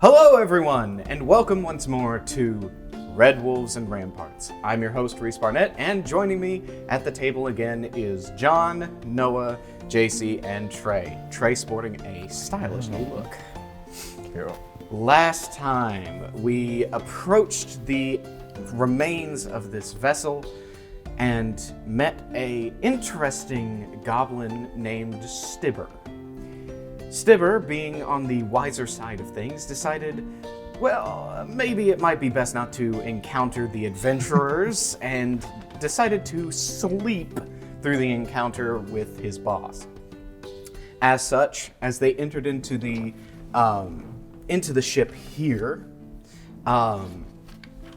Hello everyone, and welcome once more to Redwolves and Ramparts. I'm your host, Reese Barnett, and joining me at the table again is John, Noah, JC, and Trey. Trey sporting a stylish new look. Last time, we approached the remains of this vessel and met a interesting goblin named Stibber. Stibber, being on the wiser side of things, decided, well, maybe it might be best not to encounter the adventurers, and decided to sleep through the encounter with his boss. As such, as they entered into the ship here,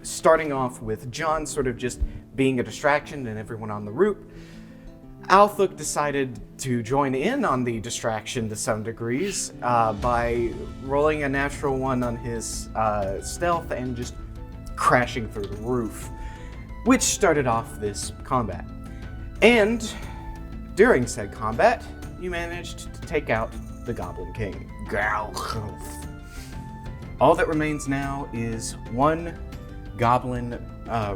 starting off with John sort of just being a distraction and everyone on the route, Althuk decided to join in on the distraction to some degrees by rolling a natural one on his stealth and just crashing through the roof, which started off this combat. And during said combat, you managed to take out the Goblin King. All that remains now is one Goblin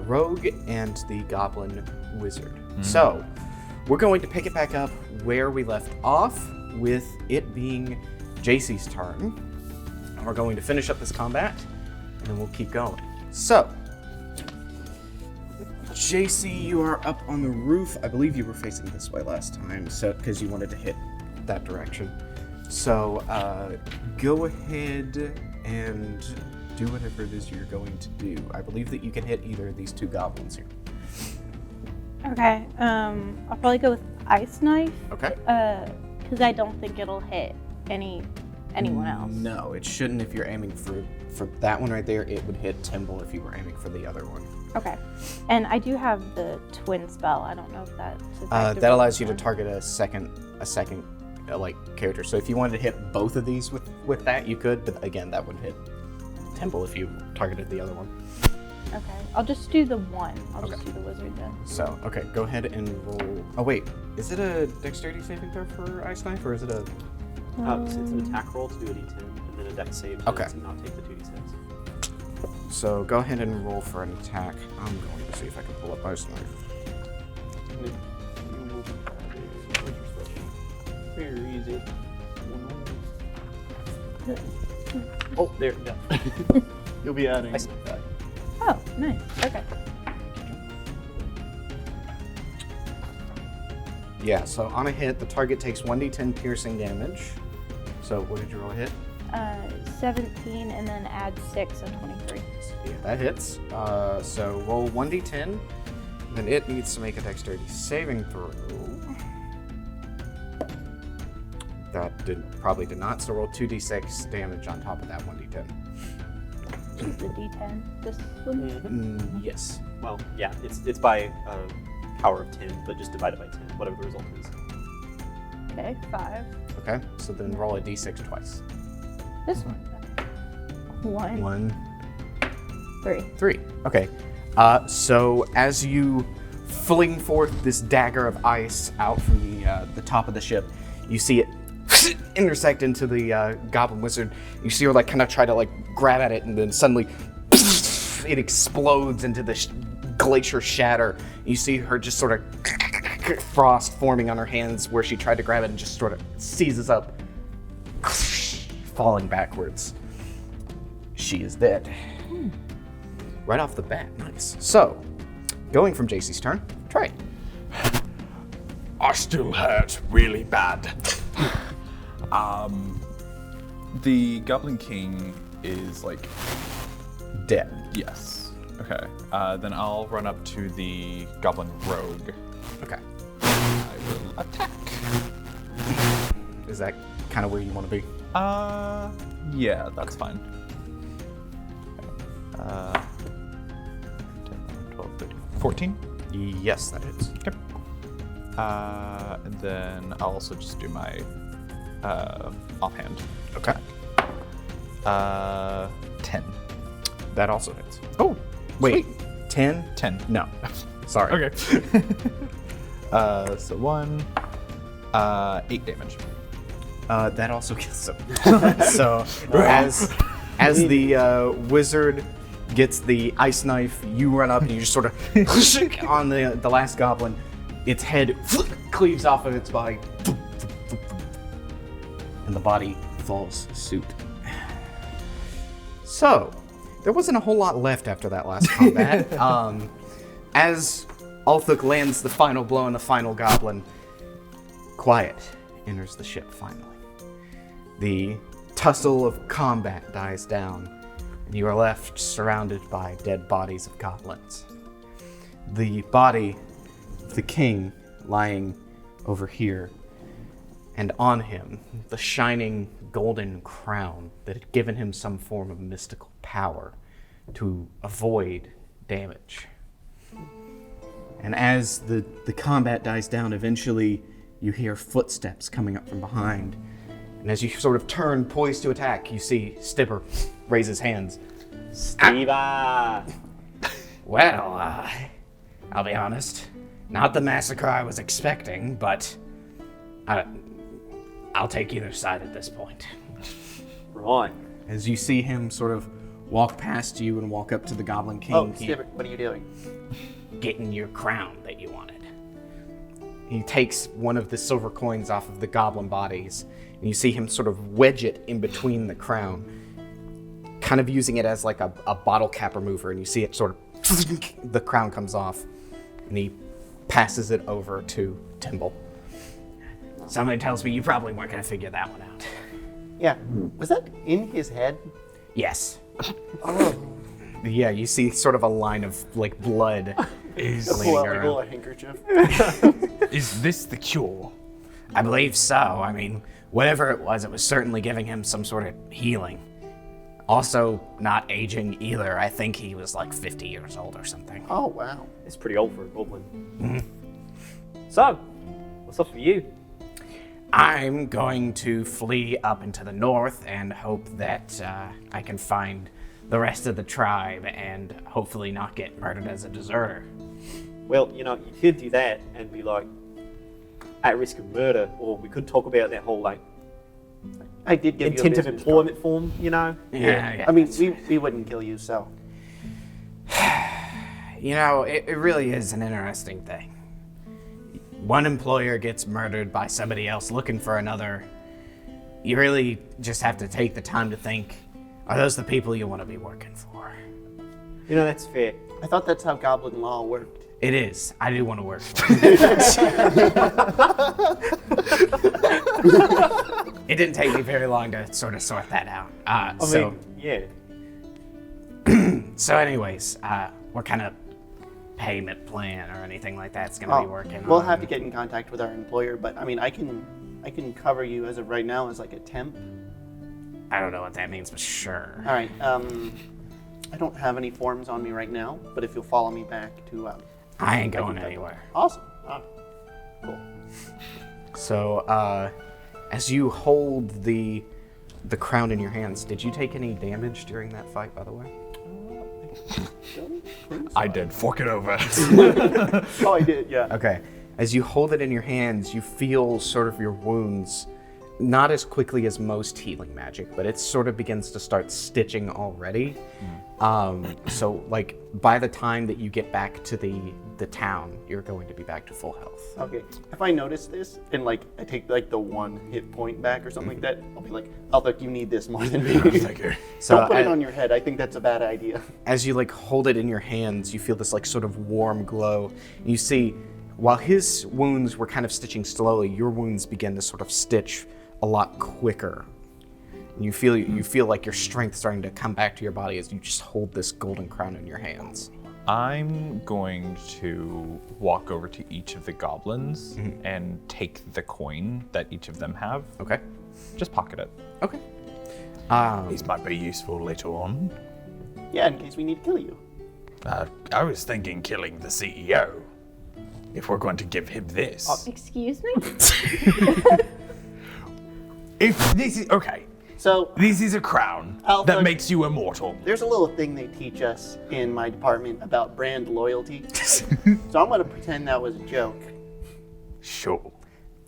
Rogue and the Goblin Wizard. So, we're going to pick it back up where we left off, with it being JC's turn. We're going to finish up this combat, and then we'll keep going. So, JC, you are up on the roof. I believe you were facing this way last time, so because you wanted to hit that direction. So, go ahead and do whatever it is you're going to do. I believe that you can hit either of these two goblins here. Okay, I'll probably go with Ice Knife. Okay. Because I don't think it'll hit anyone else. No, it shouldn't if you're aiming for that one right there. It would hit Timble if you were aiming for the other one. Okay. And I do have the twin spell. I don't know if that's effective. That allows you to target a second character. So if you wanted to hit both of these with that, you could, but again, that would hit Timble if you targeted the other one. Okay, I'll just do the one. I'll Okay. just do the wizard then. So, okay, go ahead and roll. Oh wait, is it a dexterity saving throw for Ice Knife, or is it a... So it's an attack roll to do a d10, and then a dex save to not take the 2d6. So go ahead and roll for an attack. I'm going to see if I can pull up Ice Knife. Very easy. Oh, there, yeah. You'll be adding that. Oh, nice. Okay. Yeah, so on a hit, the target takes 1d10 piercing damage. So what did you roll a hit? 17 and then add 6 and 23. Yeah, that hits. So roll 1d10, then it needs to make a dexterity saving throw. That probably did not, so roll 2d6 damage on top of that 1d10. Is the D10 this one? Yes. Well, yeah, it's by power of 10, but just divided by 10, whatever the result is. Okay, 5. Okay, so then roll a d6 twice. This one. 1. 1. 3. 3. Okay. So as you fling forth this dagger of ice out from the top of the ship, you see it intersect into the Goblin Wizard. You see her kind of try to grab at it, and then suddenly it explodes into this glacier shatter. You see her just sort of frost forming on her hands where she tried to grab it, and just sort of seizes up, falling backwards. She is dead. Right off the bat, nice. So, going from JC's turn, Trey. I still hurt really bad. The Goblin King is Dead. yes. Okay. Then I'll run up to the Goblin Rogue. Okay. I will attack. Is that kind of where you want to be? Yeah, that's fine. Okay. 10, 12, 13, 14. Yes, that is. Okay. And then I'll also just do my offhand. Okay. 10. That also hits. Oh, Wait, sweet. 10? 10. No. Sorry. Okay. So 1, 8 damage. That also kills him. So As the wizard gets the ice knife, you run up and you just sort of on the last goblin. Its head cleaves off of its body, and the body falls suit. So, there wasn't a whole lot left after that last combat. As Althuk lands the final blow on the final goblin, quiet enters the ship finally. The tussle of combat dies down, and you are left surrounded by dead bodies of goblins. The body of the king lying over here, and on him, the shining golden crown that had given him some form of mystical power to avoid damage. And as the combat dies down, eventually you hear footsteps coming up from behind. And as you sort of turn, poised to attack, you see Stipper raise his hands. Steva! Well, I'll be honest, not the massacre I was expecting, but I'll take either side at this point. Right. As you see him sort of walk past you and walk up to the Goblin King. Oh, Stipper, what are you doing? Getting your crown that you wanted. He takes one of the silver coins off of the goblin bodies, and you see him sort of wedge it in between the crown, kind of using it as like a bottle cap remover, and you see it sort of, the crown comes off, and he passes it over to Timble. Somebody tells me you probably weren't going to figure that one out. Yeah. Was that in his head? Yes. Oh. Yeah, you see sort of a line of like blood. Pull out a handkerchief. Is this the cure? I believe so. I mean, whatever it was certainly giving him some sort of healing. Also, not aging either. I think he was like 50 years old or something. Oh, wow. It's pretty old for a goblin. Mm-hmm. So, what's up for you? I'm going to flee up into the north and hope that I can find the rest of the tribe and hopefully not get murdered as a deserter. Well, you could do that and be like at risk of murder, or we could talk about that whole like I did give intent you of a business employment card. form, Yeah. I mean, we wouldn't kill you, so. It really is an interesting thing. One employer gets murdered by somebody else looking for another. You really just have to take the time to think, are those the people you want to be working for? That's fair. I thought that's how goblin law worked. It is. I do want to work for it. It didn't take me very long to sort of sort that out. Yeah. So anyways, what kind of payment plan or anything like that's going to be working We'll on? have to get in contact with our employer, but I mean, I can cover you as of right now as like a temp. I don't know what that means, but sure. All right. I don't have any forms on me right now, but if you'll follow me back to. I ain't going anywhere. Awesome. Cool. So, as you hold the crown in your hands, did you take any damage during that fight, by the way? I did. Fork it over. Oh, I did. Yeah. Okay. As you hold it in your hands, you feel sort of your wounds, not as quickly as most healing magic, but it sort of begins to start stitching already. So, like, by the time that you get back to the town, you're going to be back to full health. Okay. If I notice this and like I take like the 1 hit point back or something like that, I'll be like, "Oh, look, you need this more than me." Thank you. So Don't put it on your head. I think that's a bad idea. As you like hold it in your hands, you feel this like sort of warm glow. And you see, while his wounds were kind of stitching slowly, your wounds begin to sort of stitch a lot quicker. And you feel like your strength starting to come back to your body as you just hold this golden crown in your hands. I'm going to walk over to each of the goblins and take the coin that each of them have. Okay. Just pocket it. Okay. These might be useful later on. Yeah, in case we need to kill you. I was thinking killing the CEO. If we're going to give him this. Excuse me? If this is okay. So This is a crown Alpha- that makes you immortal. there's a little thing they teach us in my department about brand loyalty. So I'm gonna pretend that was a joke. Sure.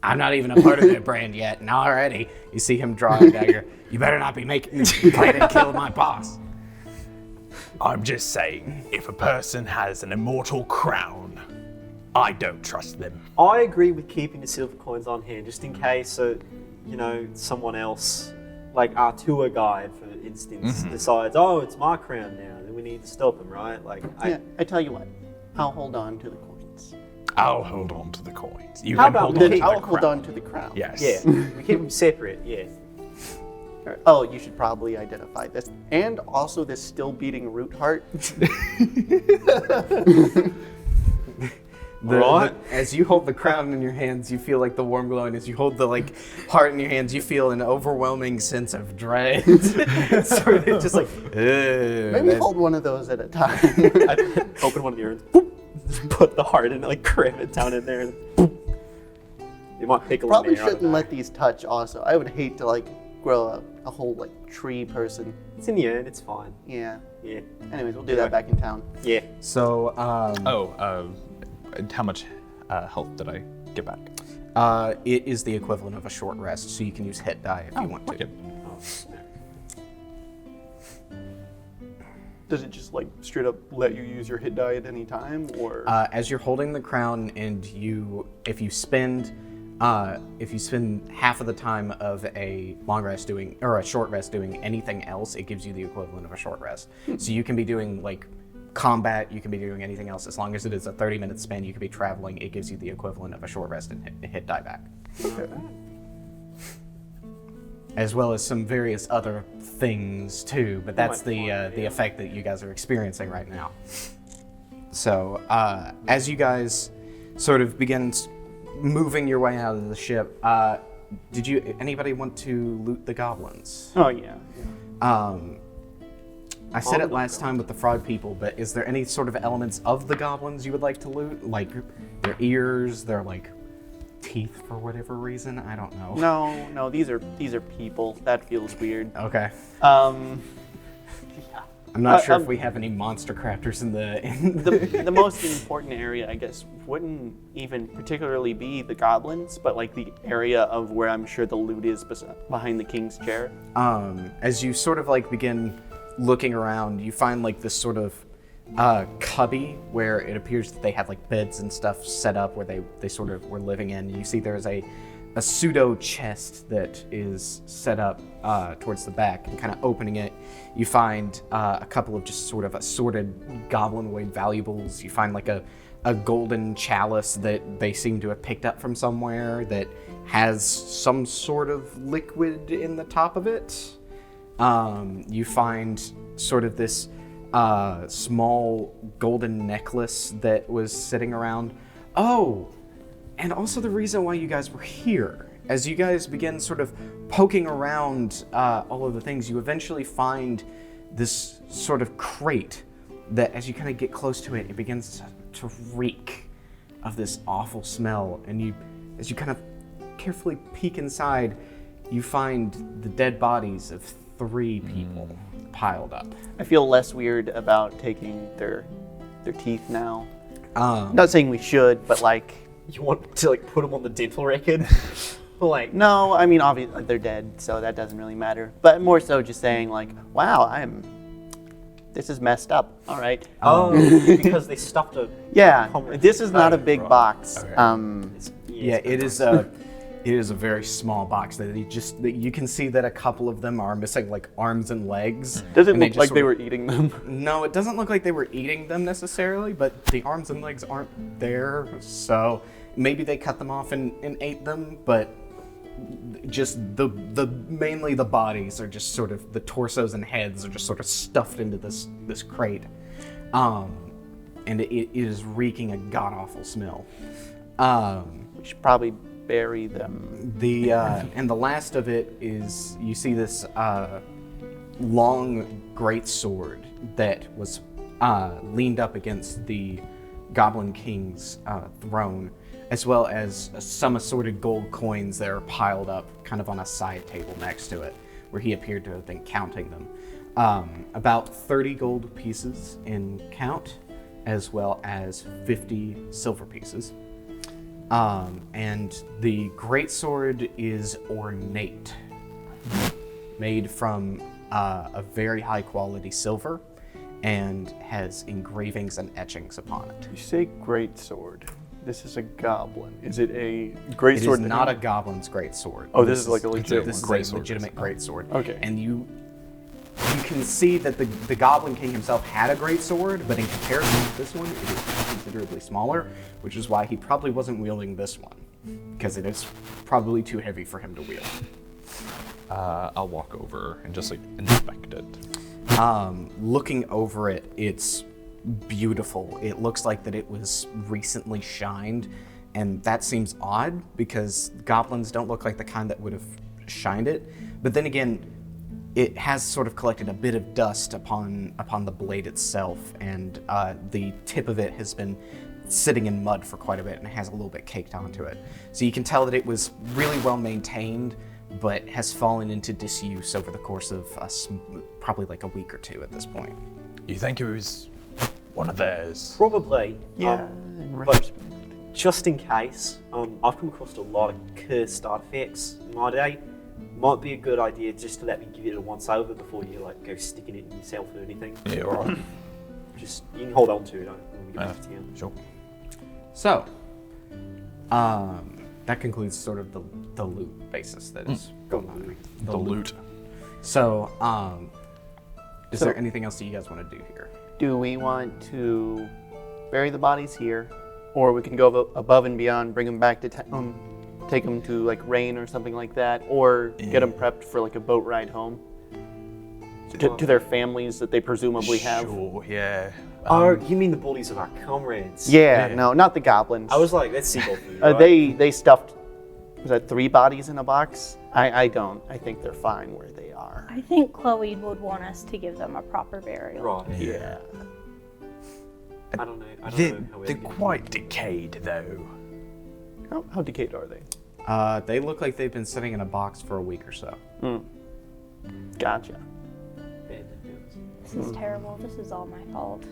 I'm not even a part of their brand yet, and already you see him draw a dagger. You better not be planning to kill my boss. I'm just saying, if a person has an immortal crown, I don't trust them. I agree with keeping the silver coins on hand just in case, someone else, like our tour guide, for instance, decides, oh, it's my crown now, then we need to stop him, right? I tell you what, I'll hold on to the coins. I'll hold on to the coins. You How can about hold we on to keep- the I'll hold crown. on to the crown. Yes. Yeah, we keep them separate, yeah. Oh, you should probably identify this. And also this still beating root heart. As you hold the crown in your hands, you feel like the warm glow, and as you hold the heart in your hands, you feel an overwhelming sense of dread. Sort of just like, Maybe hold one of those at a time. I open one of the urns, boop, put the heart in it, cram it down in there, and boop. You might pickle Probably in there. shouldn't let these touch also. I would hate to grow a whole tree person. It's in the urn, it's fine. Yeah. Yeah. Anyways, we'll do that back in town. Yeah. So, How much health did I get back? it is the equivalent of a short rest, so you can use hit die if you want to. Okay. Does it just straight up let you use your hit die at any time, or? As you're holding the crown, and if you spend half of the time of a long rest or a short rest doing anything else, it gives you the equivalent of a short rest. So you can be doing combat, you can be doing anything else. As long as it is a 30-minute spin, you could be traveling, it gives you the equivalent of a short rest and hit die back. Okay. As well as some various other things too, but that's the effect that you guys are experiencing right now. So as you guys sort of begin moving your way out of the ship, anybody want to loot the goblins? Oh yeah. I said it last time with the frog people, but is there any sort of elements of the goblins you would like to loot? Like their ears, their teeth for whatever reason? I don't know. No, these are people. That feels weird. Okay. Yeah. I'm not sure if we have any monster crafters in the The most important area, I guess, wouldn't even particularly be the goblins, but the area of where I'm sure the loot is behind the king's chair. As you sort of begin looking around, you find this sort of cubby where it appears that they have beds and stuff set up where they sort of were living in. You see there's a pseudo chest that is set up towards the back, and kind of opening it, you find a couple of just sort of assorted goblinoid valuables. You find a golden chalice that they seem to have picked up from somewhere that has some sort of liquid in the top of it. You find sort of this small golden necklace that was sitting around. Oh, and also the reason why you guys were here. As you guys begin sort of poking around all of the things, you eventually find this sort of crate that, as you kind of get close to it, it begins to reek of this awful smell. And as you kind of carefully peek inside, you find the dead bodies of 3 people piled up. I feel less weird about taking their teeth now. Um, Not saying we should, but You want to put them on the dental record? no, I mean obviously they're dead, so that doesn't really matter. But more so just saying wow, this is messed up. All right. Because they stuffed a. Yeah, Comrade. this is not a big box. Okay. Yeah, it is a very small box that you can see that a couple of them are missing arms and legs. Does it and look just like sort they of- were eating them? No, it doesn't look like they were eating them necessarily, but the arms and legs aren't there, so maybe they cut them off and ate them, but just mainly the bodies are just sort of, the torsos and heads are just sort of stuffed into this crate. And it is reeking a god-awful smell. We should probably bury them. And the last of it is, you see this long great sword that was leaned up against the Goblin King's throne, as well as some assorted gold coins that are piled up kind of on a side table next to it, where he appeared to have been counting them. About 30 gold pieces in count, as well as 50 silver pieces. And the greatsword is ornate, made from a very high quality silver, and has engravings and etchings upon it. You say great sword. This is a goblin. Is it a great It sword? is not a goblin's greatsword. Oh, this is like a legit This one. is a legitimate greatsword. Okay. And you can see that the Goblin King himself had a greatsword, but in comparison to this one, it is considerably smaller, which is why he probably wasn't wielding this one, because it is probably too heavy for him to wield. I'll walk over and just like inspect it. Looking over it, it's beautiful. It looks like that it was recently shined, and that seems odd because goblins don't look like the kind that would have shined it. But then again, it has sort of collected a bit of dust upon the blade itself, and the tip of it has been sitting in mud for quite a bit and has a little bit caked onto it. So you can tell that it was really well maintained, but has fallen into disuse over the course of probably like a week or two at this point. You think it was one of theirs? Probably. Yeah. But just in case, I've come across a lot of cursed artifacts in my day. Might be a good idea just to let me give it a once over before you like go sticking it in yourself or anything. Yeah, all right. Just you can hold on to it when we get back to town. Sure. So, that concludes sort of the loot basis that is going on. The loot. So, is So- there anything else that you guys want to do here? Do we want to bury the bodies here, or we can go above and beyond, bring them back to town, take them to like Rain or something like that, or get them prepped for like a boat ride home to their families that they presumably have? Sure, yeah. Oh, you mean the bodies of our comrades? Yeah, Yeah. no, not the goblins. I was like, that's seagull food, right? They stuffed, was that 3 bodies in a box? I don't. I think they're fine where they are. I think Chloe would want us to give them a proper burial. Right. Yeah. I don't know. I don't They're, know how we're they're gonna- quite decayed, though. How decayed are they? They look like they've been sitting in a box for a week or so. Gotcha. This is terrible. This is all my fault.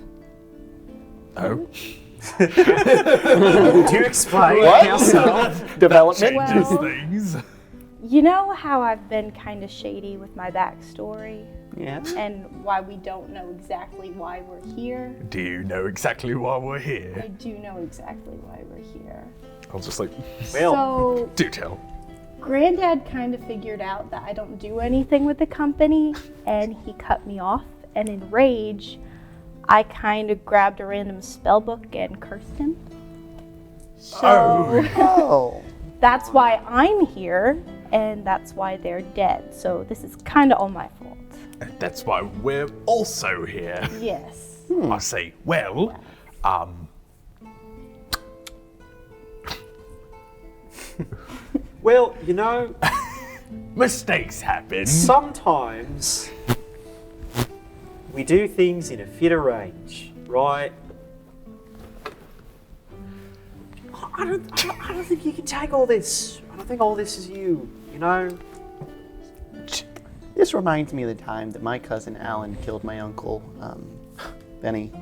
Oh. Do explain. Development? Well- things. You know how I've been kind of shady with my backstory Yeah. and why we don't know exactly why we're here? Do you know exactly why we're I here? do know exactly why we're here. I'll just like, Well, So, do tell. Granddad kind of figured out that I don't do anything with the company, and he cut me off. And in rage, I kind of grabbed a random spell book and cursed him. So Oh. that's why I'm here, and that's why they're dead. So this is kind of all my fault. That's why we're also here. Yes. I say, well, well, you know, mistakes happen. sometimes we do things in a fit of rage, right? I don't think you can take all this. I don't think all this is you. You know. This reminds me of the time that my cousin Alan killed my uncle, Benny.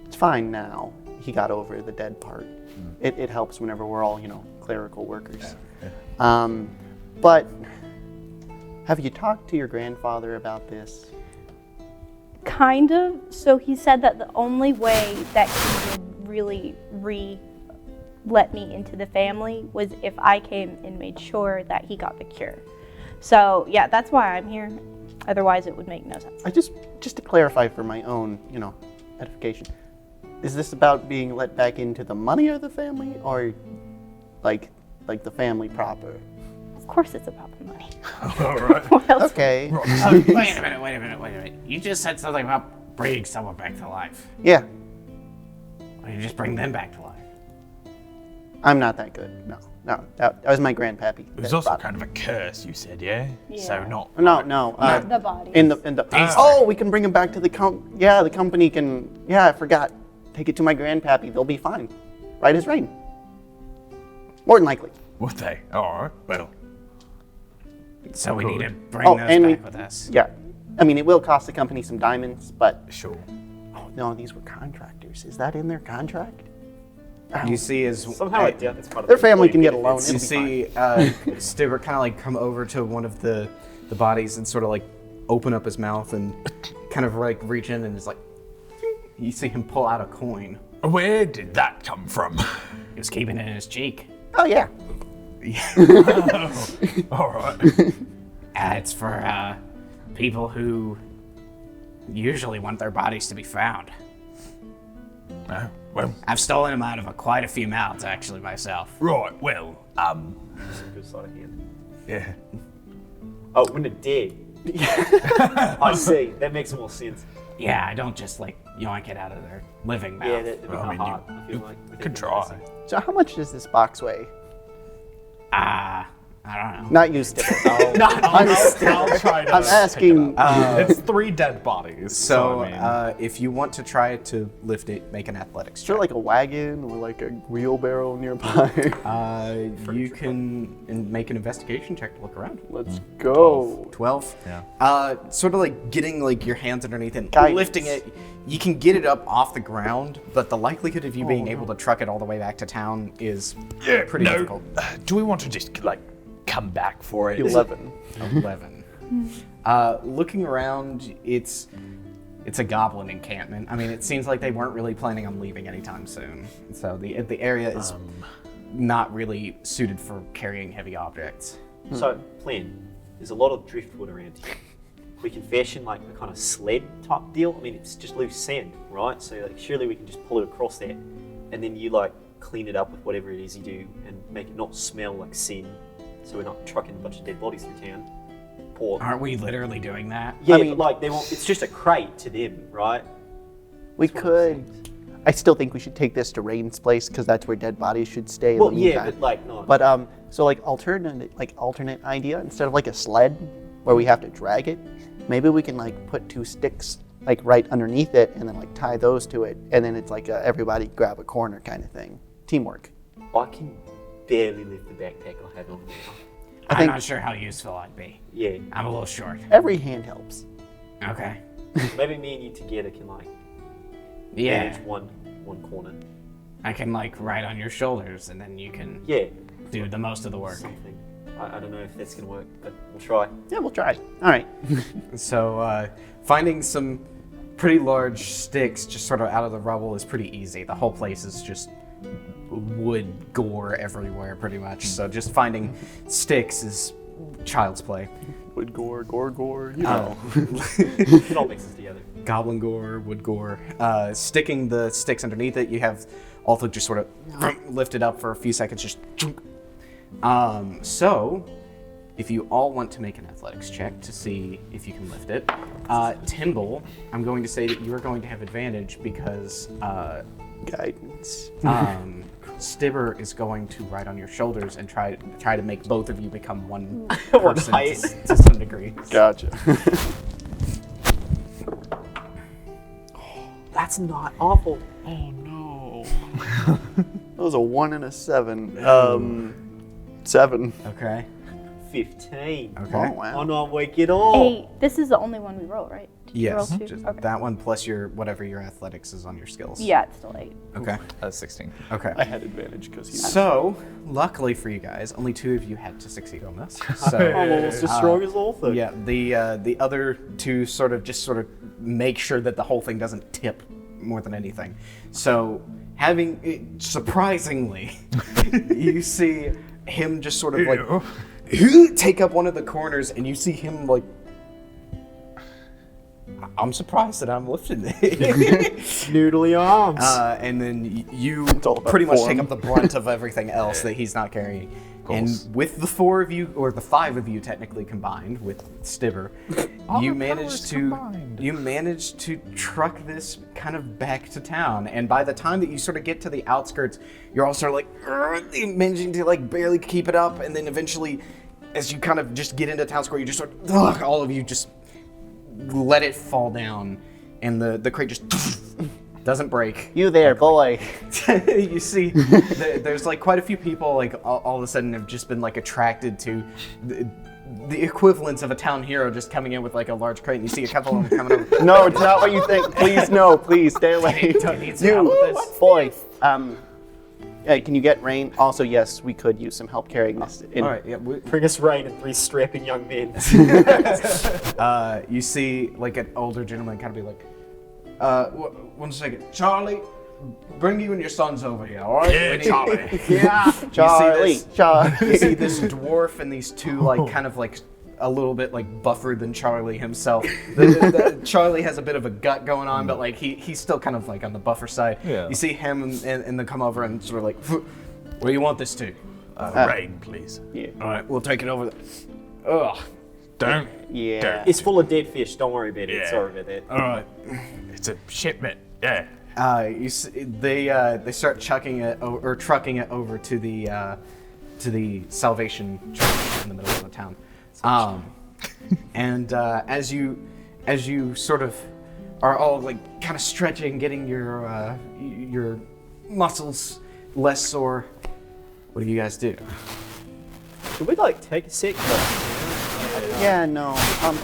It's fine now. He got over the dead part. It helps whenever we're all, clerical workers. But have you talked to your grandfather about this? Kind of. So he said that the only way that he would really let me into the family was if I came and made sure that he got the cure. So yeah, that's why I'm here. Otherwise it would make no sense. I just to clarify for my own, edification. Is this about being let back into the money of the family, or like the family proper? Of course it's about the money. All right. What else? Okay. Wait a minute. You just said something about bringing someone back to life. Yeah, Why don't you just bring them back to life? I'm not that good. No. That was my grandpappy. It was also kind of a curse, you said, yeah? So Yeah. not. No. Not the body. In the. Oh, we can bring him back to the Yeah, the company can. Yeah, I forgot. Take it to my grandpappy. They'll be fine. Right as rain. More than likely. Would they? All right. Well, So we Good. need to bring Oh, those and back we- with us. Yeah. I mean, it will cost the company some diamonds, but sure. no, these were contractors. Is that in their contract? You see as Somehow I doubt it's part of Their the family can employee get a loan. benefits. you It'll be see Stibber kind of like come over to one of the bodies and sort of like open up his mouth and kind of like reach in and is like, you see him pull out a coin. Where did that come from? He was keeping it in his cheek. Oh yeah. All right. It's for people who usually want their bodies to be found. Well, I've stolen them out of quite a few mouths, actually, myself. right. Well, Some good side of hand. yeah. Oh, when they're dead. I see. That makes more sense. Yeah, I don't just like yoink it out of their living mouth. Yeah, that'd be Well, kind I of mean, hard. I feel like with Could everything try. missing. So how much does this box weigh? I don't know. Not you, Stibber. I'll try to. I'm asking. It's 3 dead bodies. So, I mean, if you want to try to lift it, make an athletics Is there check. like a wagon or like a wheelbarrow nearby? You can make an investigation check to look around. Let's go. 12. Yeah. Sort of like getting like your hands underneath it, and Guidance. lifting it. You can get it up off the ground, but the likelihood of you being able to truck it all the way back to town is pretty difficult. Do we want to just like come back for it? 11. 11. Looking around, it's a goblin encampment. I mean, it seems like they weren't really planning on leaving anytime soon. So the area is not really suited for carrying heavy objects. So, plan. There's a lot of driftwood around here. We can fashion like a kind of sled type deal. I mean, it's just loose sand, right? So like, surely we can just pull it across there, and then you like clean it up with whatever it is you do, and make it not smell like sin. So we're not trucking a bunch of dead bodies through town. Poor. Aren't we literally doing that? Yeah, I mean- but like they want. It's just a crate to them, right? We That's what I'm could. I still think we should take this to Rain's place because that's where dead bodies should stay. in Well, the yeah, meantime. but like not. But so like alternate idea, instead of like a sled where we have to drag it, maybe we can like put 2 sticks like right underneath it and then like tie those to it, and then it's like a everybody grab a corner kind of thing. Teamwork. I can barely lift the backpack I have on now. I I'm think not sure how useful I'd be. Yeah, I'm a little short. every hand helps. Okay. maybe me and you together can like Yeah, manage one corner. I can like ride on your shoulders, and then you can Yeah, do the most of the work. something. I don't know if that's gonna work, but we'll try. Yeah, we'll try. All right. So finding some pretty large sticks just sort of out of the rubble is pretty easy. The whole place is just wood gore everywhere, pretty much. So just finding sticks is child's play. Wood gore, gore. You know. It all mixes together. Goblin gore, wood gore. Sticking the sticks underneath it, you have also just sort of lift it up for a few seconds, just chunk. So, if you all want to make an athletics check to see if you can lift it, Timble, I'm going to say that you are going to have advantage because Guidance. Stibber is going to ride on your shoulders and try to make both of you become one person height. to some degree. Gotcha. That's not awful. oh no. That was a 1 and a 7. 7. Okay. 15. Okay. Oh wow. I'm not weak at all. 8. This is the only one we roll, right? Did you Yes, roll 2? just Okay. that one plus your whatever your athletics is on your skills. Yeah, it's still 8. Okay. That's 16. Okay. I had advantage because he. So, luckily for you guys, only 2 of you had to succeed on this. So, I'm almost as strong as Arthur. yeah, the other 2 sort of make sure that the whole thing doesn't tip more than anything. So, surprisingly, you see him just sort of like take up one of the corners, and you see him like, I'm surprised that I'm lifting this. Noodly arms. And then you all about pretty much form. take up the brunt of everything else that he's not carrying. And course. with the 4 of you, or the 5 of you technically combined with Stibber, you managed to truck this kind of back to town. And by the time that you sort of get to the outskirts, you're all sort of like managing to like barely keep it up, and then eventually, as you kind of just get into town square, you just sort of all of you just let it fall down, and the crate just doesn't break. You there, boy. You see, there's like quite a few people like all of a sudden have just been like attracted to the equivalent of a town hero just coming in with like a large crate, and you see a couple of them coming over. No, it's not what you think. Please, no, please stay away. Do you need some help with this? Boy. Can you get Rain? Also, yes, we could use some help carrying this. All right, yeah. Bring us Rain and 3 strapping young men. You see like an older gentleman kind of be like, one second, Charlie, bring you and your sons over here, all right? Yeah, Charlie. Yeah, Charlie. You see this dwarf and these two like kind of like a little bit like buffer than Charlie himself. Charlie has a bit of a gut going on, but like he's still kind of like on the buffer side. Yeah. You see him and then come over and sort of like, where do you want this to? Rain, please. Yeah. All right, we'll take it over there. Ugh. Don't. Yeah. Don't. It's full of dead fish. Don't worry about it. Yeah. Sorry about that. All right. It's a shipment. Yeah. You see, they start chucking it or trucking it over to the Salvation Church in the middle of the town. And as you sort of are all like kind of stretching, getting your muscles less sore, what do you guys do? Should we like take a sec? Yeah, no.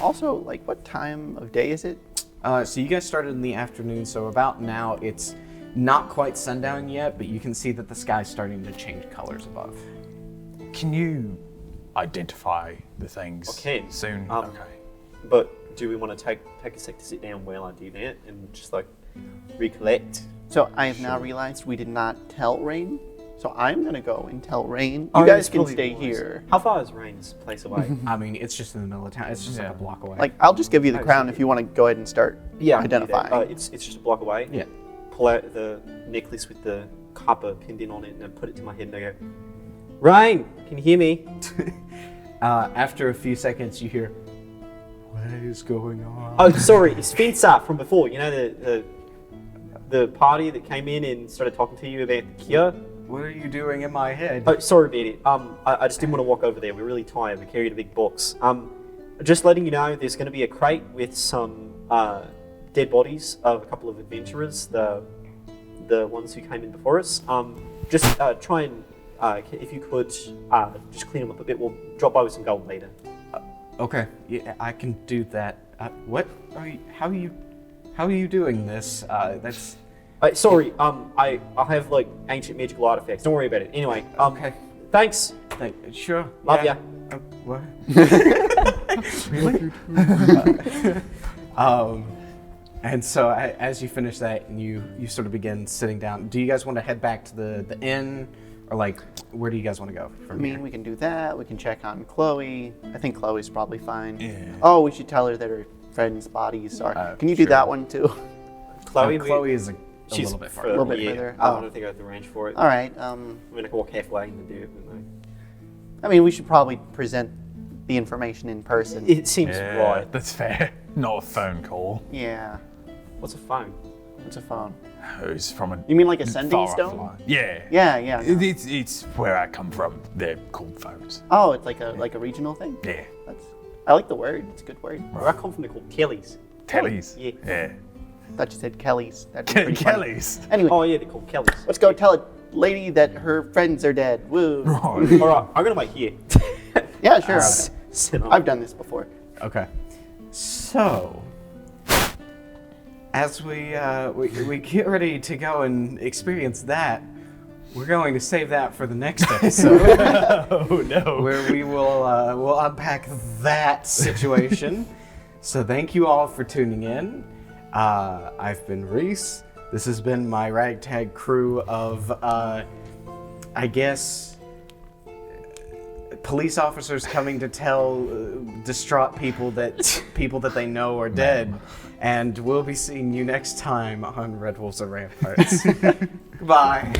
Also, like, what time of day is it? So you guys started in the afternoon, so about now it's not quite sundown yet, but you can see that the sky's starting to change colors above. Can you identify the things soon? Okay. But do we want to take a sec to sit down while I do that and just like recollect? So I have now realized we did not tell Rain. So I'm gonna go and tell Rain. You guys can stay here. How far is Rain's place away? I mean, it's just in the middle of town. It's just like a block away. Like, I'll just give you the crown if you want to go ahead and start identifying. It's just a block away. Yeah. Pull out the necklace with the copper pinned in on it and then put it to my head and I go, Rain, can you hear me? After a few seconds, you hear, "What is going on?" Oh, sorry, it's Spencer from before. You know the party that came in and started talking to you about the cure? What are you doing in my head? Oh, sorry about it. I just didn't want to walk over there. We're really tired. We carried a big box. Just letting you know, there's going to be a crate with some dead bodies of a couple of adventurers, the ones who came in before us. Just try and, if you could, just clean them up a bit. We'll drop by with some gold later. Okay, yeah, I can do that. What are you? How are you doing this? That's. Sorry, I have like ancient magical artifacts. Don't worry about it. Anyway, Okay. Thanks. Sure. Love ya. What? Really? And so as you finish that and you sort of begin sitting down, do you guys want to head back to the inn, or like where do you guys want to go I from mean, here? we can do that. We can check on Chloe. I think Chloe's probably fine. Yeah. Oh, we should tell her that her friends' bodies are. Can you do sure. that one too? Chloe is a she's little bit fur- farther. A little bit yeah, further. I Oh. don't think I have the range for it. All right. I mean, I can walk halfway in the dirt. I mean, we should probably present the information in person. It seems Yeah, right. that's fair. Not a phone call. Yeah. What's a phone? What's a phone? It's from a You mean like a sending far off stone? line. Yeah. Yeah. No. It's where I come from. They're called phones. Oh, it's like a regional thing. Yeah. I like the word. It's a good word. Where I come from, they're called Kellys. Tellies. Yeah. Yeah. I thought you said Kelly's. That'd be pretty funny. Kellys. Anyway, Oh yeah, they're called Kellys. let's go tell a lady that her friends are dead. Woo. Right. All right, I'm gonna wait here. Yeah, sure. Sit on. I've done this before. Okay. So, as we get ready to go and experience that, we're going to save that for the next episode, Oh no. where we will we'll unpack that situation. So thank you all for tuning in. I've been Reese. This has been my ragtag crew of, I guess, police officers coming to tell distraught people that they know are dead. And we'll be seeing you next time on Redwolves and Ramparts. Goodbye.